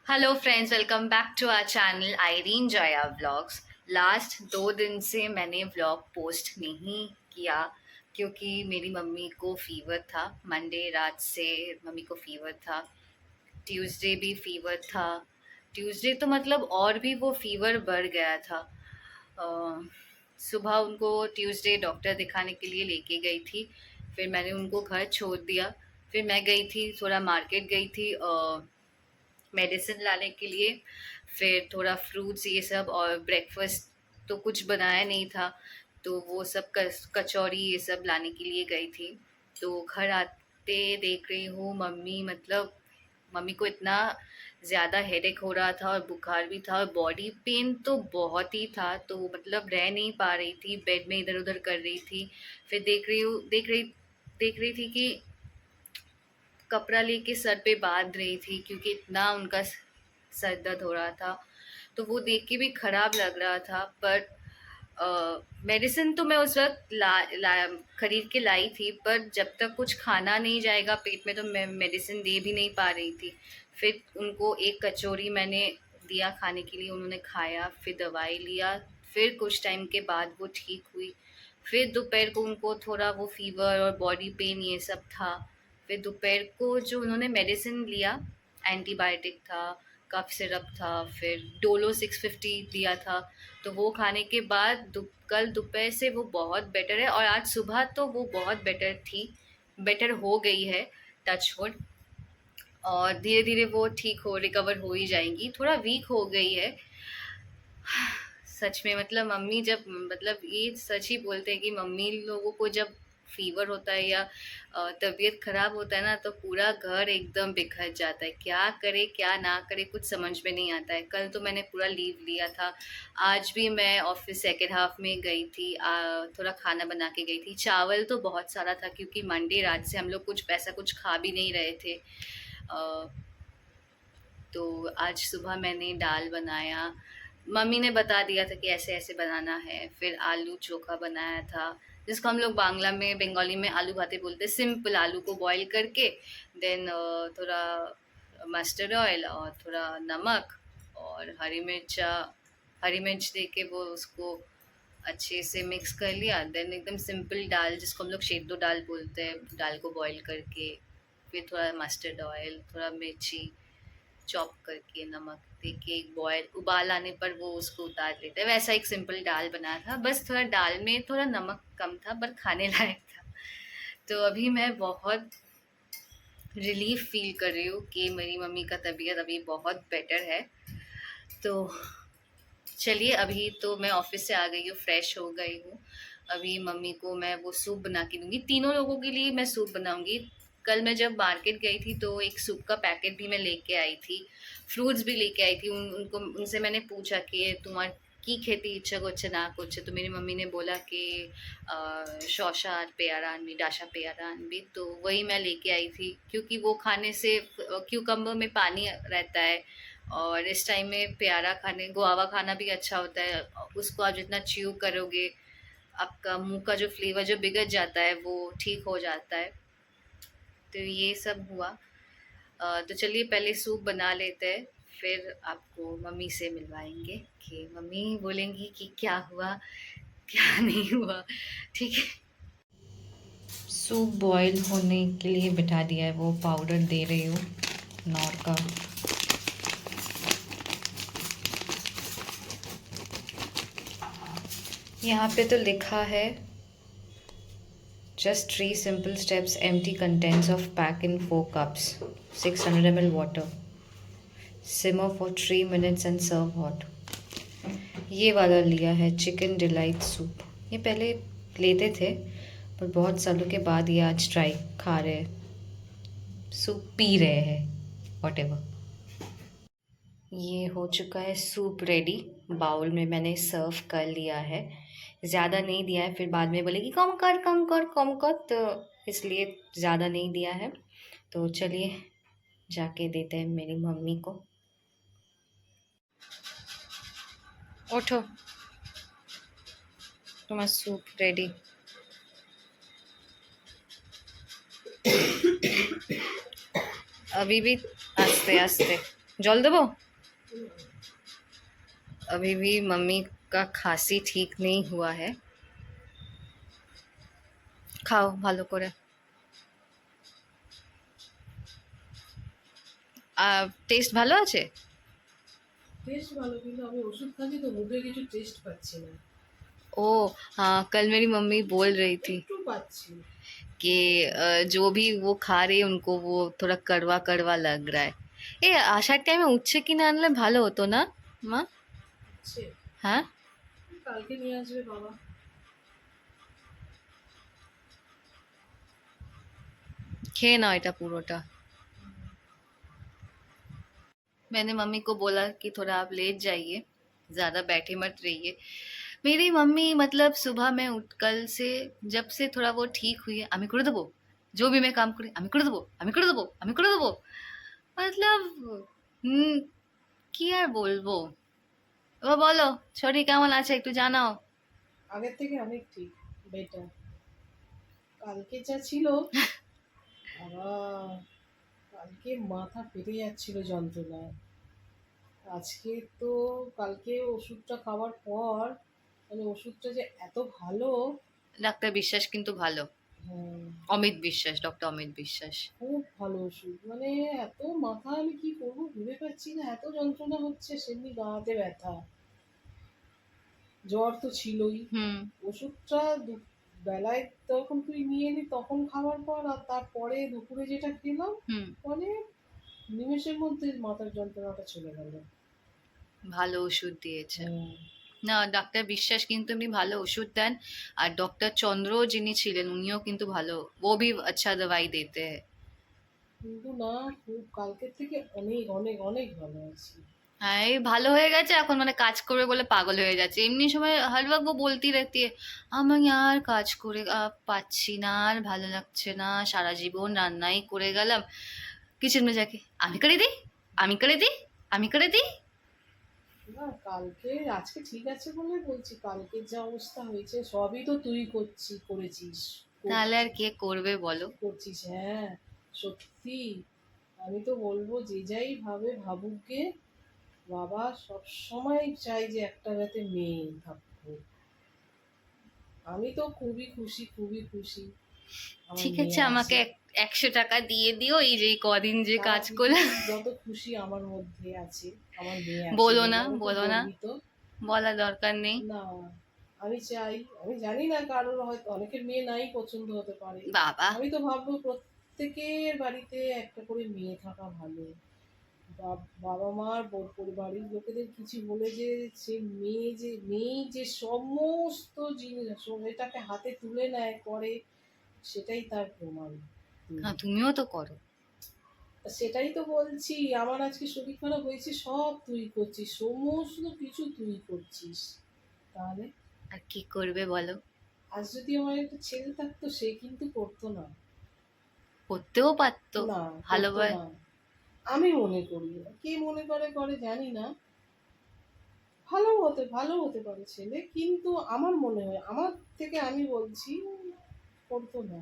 Hello friends, welcome back to our channel Irene Jaya vlogs. Last 2 दिन से मैंने vlog post नहीं किया क्योंकि मेरी मम्मी को फ़ीवर था। मंडे रात से मम्मी को फ़ीवर था, ट्यूसडे भी फ़ीवर था। ट्यूसडे तो मतलब और भी वो फ़ीवर बढ़ गया था। अ, सुबह उनको ट्यूसडे डॉक्टर दिखाने के लिए लेके गई थी। फिर मैंने उनको घर छोड़ दिया। फिर मैं गई थी, थोड़ा मार्केट गई थी मेडिसिन लाने के लिए। फिर थोड़ा फ्रूट्स ये सब, और ब्रेकफास्ट तो कुछ बनाया नहीं था, तो वो सब कचौरी ये सब लाने के लिए गई थी। तो घर आते देख रही हूँ मम्मी, मतलब मम्मी को इतना ज़्यादा हेडेक हो रहा था और बुखार भी था और बॉडी पेन तो बहुत ही था। तो मतलब रह नहीं पा रही थी, बेड में इधर उधर कर रही थी। फिर देख रही थी कि कपड़ा लेके सर पे बांध रही थी क्योंकि इतना उनका सर दर्द हो रहा था। तो वो देख के भी खराब लग रहा था। पर मेडिसिन तो मैं उस वक्त खरीद के लाई थी, पर जब तक कुछ खाना नहीं जाएगा पेट में तो मैं मेडिसिन दे भी नहीं पा रही थी। फिर उनको एक कचौरी मैंने दिया खाने के लिए, उन्होंने खाया, फिर दवाई लिया। फिर कुछ टाइम के बाद वो ठीक हुई। फिर दोपहर को उनको थोड़ा वो फीवर और बॉडी पेन ये सब था। फिर दोपहर को जो उन्होंने मेडिसिन लिया, एंटीबायोटिक था, कफ सिरप था, फिर डोलो 650 दिया था। तो वो खाने के बाद कल दोपहर से वो बहुत बेटर है, और आज सुबह तो वो बहुत बेटर हो गई है, टच वुड। और धीरे धीरे वो ठीक हो रिकवर हो ही जाएंगी। थोड़ा वीक हो गई है सच में। मतलब मम्मी जब, मतलब ये सच ही बोलते हैं कि मम्मी लोगों को जब फीवर होता है या तबीयत खराब होता है ना, तो पूरा घर एकदम बिखर जाता है। क्या करे क्या ना करे कुछ समझ में नहीं आता है। कल तो मैंने पूरा लीव लिया था। आज भी मैं ऑफिस सेकेंड हाफ में गई थी, थोड़ा खाना बना के गई थी। चावल तो बहुत सारा था क्योंकि मंडे रात से हम लोग कुछ खा भी नहीं रहे थे। अ, तो आज सुबह मैंने दाल बनाया। मम्मी ने बता दिया था कि ऐसे ऐसे बनाना है। फिर आलू चोखा बनाया था, जिसको हम लोग बांग्ला में, बंगाली में आलू भाते बोलते हैं। सिंपल आलू को बॉईल करके, देन थोड़ा मस्टर्ड ऑयल और थोड़ा नमक और हरी मिर्च दे के वो उसको अच्छे से मिक्स कर लिया। देन एकदम सिंपल दाल, जिसको हम लोग सेद्धो दाल बोलते हैं, दाल को बॉईल करके, फिर थोड़ा मस्टर्ड ऑयल, थोड़ा मिर्ची चॉप करके, नमक देके, एक बॉयल उबाल आने पर वो उसको उतार लेते हैं। वैसा एक सिंपल दाल बनाया था। बस थोड़ा दाल में थोड़ा नमक कम था, पर खाने लायक था। तो अभी मैं बहुत रिलीफ फील कर रही हूँ कि मेरी मम्मी का तबीयत अभी बहुत बेटर है। तो चलिए, अभी तो मैं ऑफिस से आ गई हूँ, फ्रेश हो गई हूँ। अभी मम्मी को मैं वो सूप बना के दूंगी। तीनों लोगं के लिए मैं सूप बनाऊंगी। कल मैं जब मार्केट गई थी तो एक सूप का पैकेट भी मैं लेके आई थी, फ्रूट्स भी लेके आई थी। उनसे मैंने पूछा कि तुम्हार की खेती इच्छा को इच्छा ना कुछ। तो मेरी मम्मी ने बोला कि शौशा पेयारा आनबी, डाशा पेयारा आनबी। तो वही मैं लेके आई थी क्योंकि वो खाने से क्यूकम्बर में पानी रहता है, और इस टाइम में प्यारा खाने, गुआवा खाना भी अच्छा होता है। उसको आप जितना च्यू करोगे, आपका मुंह का जो फ्लेवर जो बिगड़ जाता है वो ठीक हो जाता है। तो ये सब हुआ। तो चलिए पहले सूप बना लेते हैं, फिर आपको मम्मी से मिलवाएंगे कि मम्मी बोलेंगी कि क्या हुआ क्या नहीं हुआ। ठीक है। सूप बॉईल होने के लिए बिठा दिया है, वो पाउडर दे रही हूँ नौर का। यहाँ पे तो लिखा है just 3 simple steps, empty contents of pack in 4 cups, 600 ml water, simmer for 3 minutes and serve hot। ये वाला लिया है, चिकन डिलाइट सूप। ये पहले लेते थे, पर बहुत सालों के बाद ये आज ट्राई खा रहे हैं, सूप पी रहे हैं, वॉट एवर। ये हो चुका है सूप रेडी। बाउल में मैंने सर्व कर लिया है। ज़्यादा नहीं दिया है, फिर बाद में बोलेगी कम कर कम कर कम कर, तो इसलिए ज़्यादा नहीं दिया है। तो चलिए जाके देते हैं मेरी मम्मी को। उठो, तुम्हारा सूप रेडी। अभी भी आस्ते आस्ते। जल देबो? अभी भी मम्मी का खांसी ठीक नहीं हुआ है। खाओ ভালো করে। টেস্ট ভালো আছে? টেস্ট ভালো, কিন্তু আমি ওষুধ খাচ্ছি তো মুখে কিছু টেস্ট পাচ্ছি না। ओ हाँ, कल मेरी मम्मी बोल रही थी একটু পাচ্ছি। कि जो भी वो खा रही है उनको वो थोड़ा कड़वा कड़वा लग रहा है। এ আসার টাইমে উচ্ছে কিনে আনলে ভালো হতো না মা? হচ্ছে। হ্যাঁ, কালকে নিয়ে আসবে বাবা। খেয়ে নাও এটা পুরোটা। मैंने मम्मी को बोला कि थोड़ा आप लेट जाइए, ज़्यादा बैठे मत रहिए। मेरी मम्मी मतलब सुबह में उठ कल से जब से थोड़ा वो ठीक हुई है, আমি করে দেবো, जो भी मैं काम करी আমি করে দেবো, আমি করে দেবো, আমি করে দেবো, मतलब কি আর বলবো। এবার বলো, শরীর কেমন আছে একটু জানাও। আগের থেকে অনেক ঠিক, বেটার। কালকে যা ছিল, বাবা, কালকে মাথা ফেটে যাচ্ছিল যন্ত্রণায়। আজকে তো, কালকে ওষুধটা খাওয়ার পর, মানে ওষুধটা যে এত ভালো। ডাক্তার বিশ্বাস কিন্তু ভালো, হ্যাঁ, অমিত বিশ্বাস, ডক্টর অমিত বিশ্বাস। খুব ভালো ওষুধ। মানে এত মাথা আমি কি করবো ভেবে পাচ্ছি না, এত যন্ত্রণা হচ্ছে, সেমনি গা হাতে ব্যথা, জ্বর তো ছিলই। হুম। ওষুধটা বেলায় তখন তুই নিয়ে এলি, তখন খাওয়ার পর, আর তারপরে দুপুরে যেটা খেলাম, হুম। মানে নিমেষের মধ্যে মাথার যন্ত্রণাটা চলে গেল। ভালো ওষুধ দিয়েছে। হুম। না, ডাক্তার বিশ্বাস কিন্তু এমনি ভালো ওষুধ দেন। আর ডক্টর চন্দ্র যিনি ছিলেন উনিও কিন্তু ভালো, वो भी अच्छा दवाई देते हैं। কিন্তু না, খুব কালকের থেকে অনেক অনেক অনেক ভালো আছি। হ্যাঁ, এই ভালো হয়ে গেছে এখন, মানে কাজ করবে বলে পাগল হয়ে যাচ্ছে। এমনি সময় हर वक्त वो बोलती रहती है আমি আর কাজ করে পাচ্ছি না, আর ভালো লাগছে না, সারা জীবন রান্নাই করে গেলাম, কিচেন में जाके আমি করে দিই, আমি করে দিই, আমি করে দিই। না, কালকে, আজকে ঠিক আছে বলে বলছি, কালকের যা অবস্থা হয়েছে সবই তো তুই করেছিস, তাহলে আর কে করবে বলো? করছিস। হ্যাঁ, সত্যি। আমি তো বলবো, যে যাই ভাবে ভাবুক গে, বাবা সব সময় চাই যে একটা যাতে মেয়ে থাকতো। আমি তো খুবই খুশি, খুবই খুশি আমার ঠিক মেয়ে আছে, আছে। আমাকে 100 টাকা দিয়ে দিও, এই যে কদিন যে সারা কাজ করলাম। পৃথিবীর যত খুশি আমার মধ্যে আছে, আমার মেয়ে আছে বলো বলে না, আমি খুব বলো না, গর্বিত। বলার দরকার নেই। না, আমি চাই, আমি জানি না, কারোর হয়তো অনেকের মেয়ে নাই পছন্দ হতে পারে। বাবা, আমি তো ভাববো প্রত্যেকের বাড়িতে একটা করে মেয়ে থাকা ভালো। বাবা মার বাড়ির লোকেদের কিছু বলে যে, সে মেয়ে যে সমস্ত জিনিস এটাকে হাতে তুলে নেয় করে, সেটাই তার প্রমাণ। হ্যাঁ তুমিও তো করো। সেটাই তো বলছি, আমার আজকে শরীর খারাপ হয়েছে, সব তুই করছিস, সমস্ত কিছু তুই করছিস। তাহলে আর কি করবে বলো? আজ যদি আমার একটা ছেলে থাকতো, সে কিন্তু করতো না। করতেও পারতো, না, ভালো করতো ভাই। না। আমি মনে করি, কে মনে করে করে জানি না, ভালো হতে পারে ছেলে, কিন্তু আমার মনে হয়, আমার থেকে আমি বলছি, করতো না।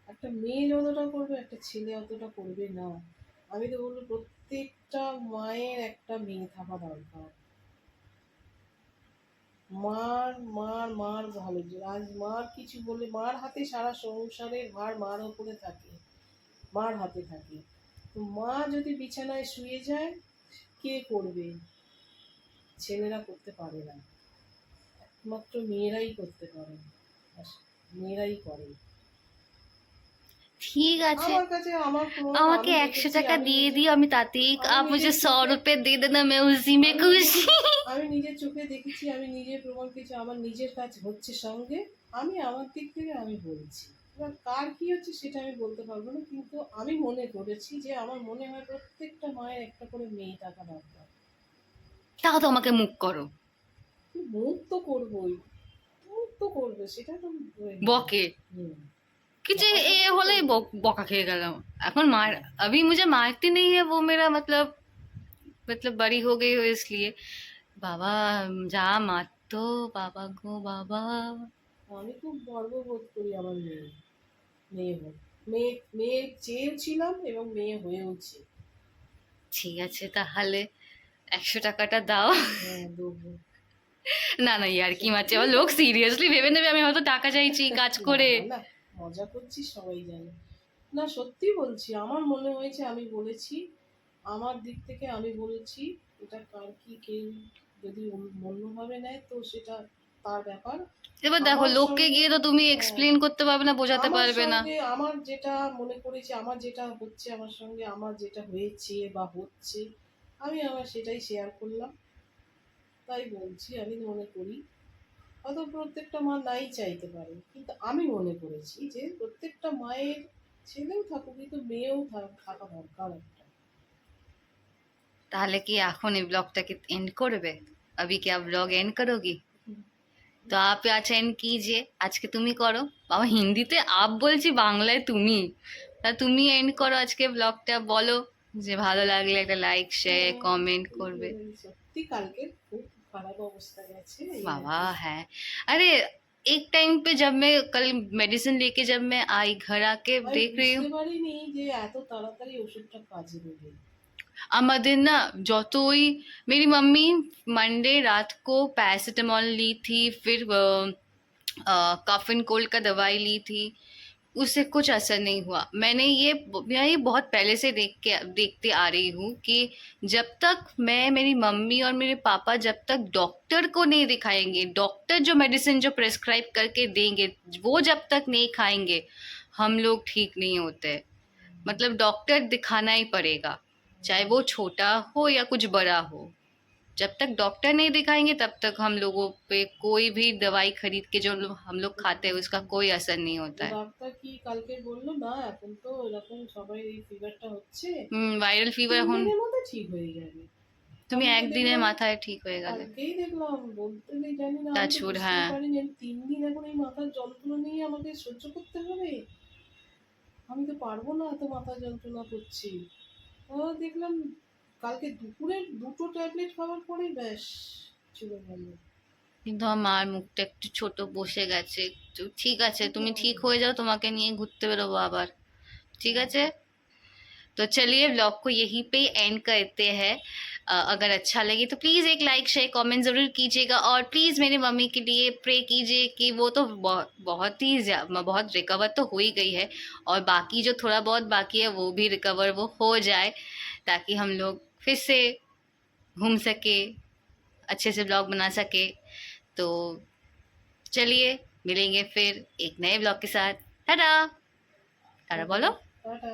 একটা মেয়ে যতটা করবে, একটা ছেলে অতটা করবে না। আমি তো বলবো প্রত্যেকটা মায়ের একটা মেয়ে থাকা দরকার। মার ভালো যে, আজ মার কিছু বলে, মার হাতে সারা সংসারের ভার মার ওপরে থাকে, মার হাতে থাকে। তো মা যদি বিছানায় শুয়ে যায়, কে করবে? ছেলেরা করতে পারে না, একমাত্র মেয়েরাই করতে পারে, আর মেয়েরাই করে। ঠিক আছে, আমার কাছে আমার প্রমাণ, আমাকে আমি 100 দেখেছি, টাকা আমি দিয়ে নিজে, দিও, আমি তাতেই আমি आप मुझे নিজের 100 চোখে, रुपए दे देना, मैं उसी में আমি खुश। আমি নিজের চোখে দেখেছি, আমি নিজে প্রমাণ পেয়েছি, আমার নিজের কাজ হচ্ছে সঙ্গে। আমি আমার দিক থেকে আমি বলছি, এবার কার কি হচ্ছে সেটা আমি বলতে পারবো না, কিন্তু আমি মনে করেছি যে, আমার মনে হয় প্রত্যেকটা মায়ের একটা করে মেয়ে থাকা দরকার। তাও তো আমাকে মুখ করো, মুখ তো করবোই, মুখ তো করবে, সেটা তো বকে হুম, कि বকা ये ঝকা তো হলেই করবে। বকা খেয়ে গেলাম। এখন মার, अभी मुझे मारती नहीं है वो, मेरा मतलब बड़ी हो गई हो इसलिए। বাবা, যা মারতো, বাবা গো বাবা। আমি খুব গর্ববোধ করি আমার মেয়ে হোক, মেয়ে মেয়ে চেয়েছিলাম এবং মেয়ে হয়েওছি। ঠিক আছে তাহলে 100 টাকাটা দাও। হ্যাঁ দেবো। না না ইয়ার কি মারছে, সত্যি আবার তো। লোক সিরিয়াসলি ভেবে নেবে আমি হয়তো টাকা চাইছি কাজ করে। না না, মজা করছি সবাই জানে। না সত্যি বলছি, আমার মনে হয়েছে আমি বলেছি, আমার দিক থেকে আমি বলেছি। এটা কার কি কেউ যদি অন্যভাবে নেয় তো সেটা তার ব্যাপার। এবার দেখো আমার লোককে সঙ্গে গিয়ে তো তুমি হ্যাঁ, এক্সপ্লেন করতে পারবে না, বোঝাতে আমার পারবে না। সঙ্গে আমার যেটা মনে করেছি, আমার যেটা হচ্ছে আমার সঙ্গে, আমার যেটা হয়েছে বা হচ্ছে, আমি আমার সেটাই শেয়ার করলাম। তাই বলছি আমি মনে করি, হয়তো প্রত্যেকটা মা নাই চাইতে পারে, কিন্তু আমি মনে করেছি যে প্রত্যেকটা মায়ের ছেলেও থাকুক কিন্তু মেয়েও থাকা দরকার একটা। তাহলে কি এখন এই ব্लॉगটাকে এন্ড করবে? अभी क्या ব্লগ এন্ড करोगी? তো आप आज এন্ড कीजिए, আজকে তুমি করো। বাবা হিন্দিতে আপ বলছি, বাংলায় তুমি। তা তুমি এন্ড করো আজকে ব্লগটা, বলো যে ভালো লাগলে একটা লাইক শেয়ার হ্যাঁ, কমেন্ट করবে। সত্যি কালকে খুব খারাপ অবস্থা গেছে এই আর बाबा কি। है। अरे एक टाइम पे जब मैं कल मेडिसिन लेके जब मैं आई घर आके আমি देख रही বুঝতে हूँ পারিনি যে এত তাড়াতাড়ি ওষুধটা কাজে দেবে। আমাদের না যতই मेरी मम्मी मंडे रात को पैरासिटामोल ली थी, फिर कफ एंड कोल्ड का दवाई ली थी, उससे कुछ असर नहीं हुआ। मैं ये बहुत पहले से देखते आ रही हूँ कि जब तक मैं, मेरी मम्मी और मेरे पापा जब तक डॉक्टर को नहीं दिखाएंगे, डॉक्टर जो मेडिसिन जो प्रेस्क्राइब करके देंगे वो जब तक नहीं खाएंगे, हम लोग ठीक नहीं होते। मतलब डॉक्टर दिखाना ही पड़ेगा, चाहे वो छोटा हो या कुछ बड़ा हो। जब तक डॉक्टर नहीं दिखाएंगे तब तक हम लोगों पे कोई भी दवाई खरीद के जो हम लोग खाते हैं उसका कोई असर नहीं होता है। ডাক্তার কি কালকে বললো, না এখন তো এরকম সবাই এই ফিভারটা হচ্ছে, ভাইরাল ফিভার তিন এখন দিনের মধ্যে ঠিক হয়ে যাবে। তুমি আমি তো একদিনের দেখলাম, মাথায় ঠিক হয়ে গেলে। কালকেই দেখলাম, বলতে নেই জানি না, আমি তো টাচউড, বুঝতেই হ্যাঁ। পারিনি আমি 3 দিন এখন এই মাথার যন্ত্রণা নিয়ে আমাকে সহ্য করতে হবে। আমি তো পারবো না, এত মাথা যন্ত্রণা করছি। দেখলাম কালকে দুপুরে 2টো ট্যাবলেট খাওয়ার পরেই ব্যাস চলে গেল। কিন্তু আমার মুখটা একটু ছোট বসে গেছে একটু। ঠিক আছে, তুমি ঠিক হুম, হয়ে যাও, তোমাকে নিয়ে ঘুরতে বেরোবো আবার। ঠিক আছে, तो चलिए व्लॉग को यहीं पे एंड करते हैं। अगर अच्छा लगे तो प्लीज़ एक लाइक शेयर कमेंट ज़रूर कीजिएगा, और प्लीज़ मेरी मम्मी के लिए प्रे कीजिए कि वो तो बहुत रिकवर तो हो ही गई है, और बाकी जो थोड़ा बहुत बाकी है वो भी रिकवर वो हो जाए, ताकि हम लोग फिर से घूम सके, अच्छे से ब्लॉग बना सके। तो चलिए मिलेंगे फिर एक नए ब्लॉग के साथ। टाटा। टाटा টাটা बोलो। টাটা।